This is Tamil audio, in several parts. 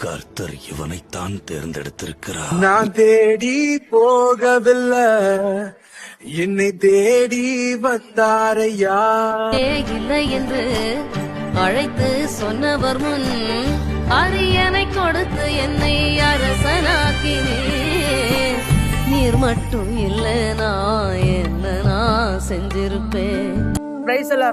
கர்த்தர் இவனைத்தான் தேர்ந்தெடுத்திருக்கிறார். நான் தேடி போகவில்லை, என்னை தேடி வந்தாரையா. இல்லை என்று அழைத்து சொன்னவர் முன் அரியணை கொடுத்து என்னை அரசனாக்கினே. நீர் மட்டும் இல்லைனா என்ன நான் செஞ்சிருப்பேன்.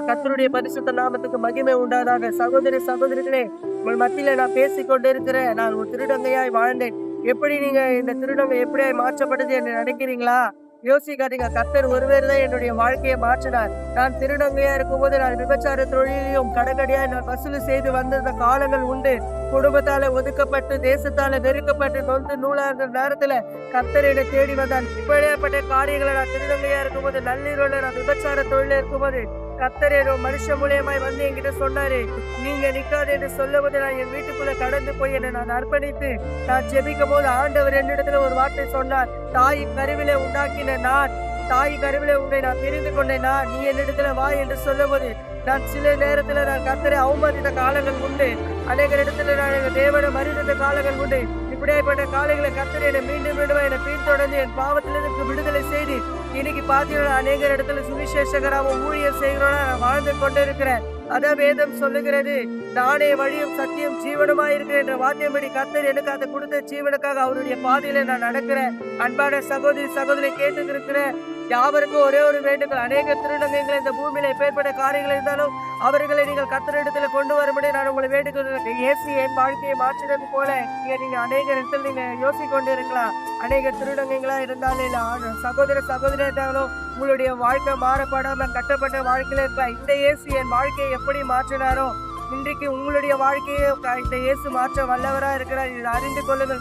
கர்த்தருடைய பரிசுத்த நாமத்துக்கு மகிமை உண்டாதாக. சகோதரி சகோதரிகளே, உங்கள் மத்தியில நான் பேசிக் கொண்டிருக்கிறேன். நான் ஒரு திருடங்கையாய் வாழ்ந்தேன். எப்படி நீங்க இந்த திருடங்கை எப்படியாய் மாற்றப்பட்டது என்று நினைக்கிறீங்களா? யோசிக்காதீங்க. கர்த்தர் ஒருவர் தான் என்னுடைய வாழ்க்கையை மாற்றினார். நான் திருடங்கையா இருக்கும்போது நான் விபச்சார தொழிலையும் கடற்கடியா நான் வசூல் செய்து வந்திருந்த காலங்கள் உண்டு. குடும்பத்தால ஒதுக்கப்பட்டு, தேசத்தால வெறுக்கப்பட்டு, நொந்து நூலாக நேரத்துல கர்த்தர் என்னை தேடி வந்தார். இப்படியாப்பட்ட காரியங்களை நான் திருடங்கையா இருக்கும்போது, நள்ளிரோல நான் விபச்சார தொழில இருக்கும்போது கர்த்தர் மனுஷ மூலியமாய் வந்து என்கிட்ட சொன்னாரு, நீங்க நிக்காது என்று சொல்லும் போது நான் என் வீட்டுக்குள்ள கடந்து போய் என்னை நான் அர்ப்பணித்து நான் ஜெபிக்கும் போது ஆண்டவர் என்னிடத்துல ஒரு வார்த்தை சொன்னார். தாயின் கருவிலே உண்டாக்கின நான், தாய் கருவிலே உன்னை நான் தெரிந்து கொண்டேன், நீ என்னிடத்துல வா என்று சொல்லும் போது நான் சில நேரத்துல நான் கர்த்தரை அவமதித்த காலங்கள் உண்டு. அநேக இடத்துல நான் எங்க தேவனை மறிந்த காலங்கள் உண்டு. இப்படியாப்பட்ட காலைகளை கர்த்தர் என்னை மீண்டும் மீண்டும் என்னை பின்தொடர்ந்து என் பாவத்திலிருந்து விடுதலை செய்து இன்னைக்கு பாத்தீங்கன்னா அநேக இடத்துல சுவிசேஷகராகவும் ஊழியர் செய்கிறோம்னா நான் வாழ்ந்து கொண்டிருக்கிறேன். அதான் வேதம் சொல்லுகிறது, நானே வழியும் சத்தியம் ஜீவனமாய் இருக்கிறேன் என்ற வார்த்தையின்படி கர்த்தர் எனக்கு அதை கொடுத்த ஜீவனுக்காக அவருடைய பாதையில நான் நடக்கிறேன். அன்பான சகோதரி சகோதரி கேட்டு இருக்கிறேன். யாவருக்கும் ஒரே ஒரு வேண்டுங்கள். அநேக திருநங்கைகளை இந்த பூமியில எப்பேற்பட்ட காரியங்கள் இருந்தாலும் அவர்களை நீங்கள் கர்த்தரிடத்துல கொண்டு வரும்படி நான் உங்களை வேண்டுகிறேன். இயேசு என் வாழ்க்கையை மாற்றினது போல நீங்க அநேக இடத்துல நீங்க யோசிக்க கொண்டு இருக்கலாம். அநேக திருநங்கைகளா இருந்தாலும் இல்ல சகோதர சகோதரி இருந்தாலும் உங்களுடைய வாழ்க்கை மாறப்படாம கட்டப்பட்ட வாழ்க்கையில இருக்கலாம். இந்த இயேசு என் வாழ்க்கையை எப்படி மாற்றினாரோ இன்றைக்கு உங்களுடைய வாழ்க்கையை இந்த இயேசு மாற்ற வல்லவரா இருக்கிறார். இதை அறிந்து கொள்ளுங்கள்.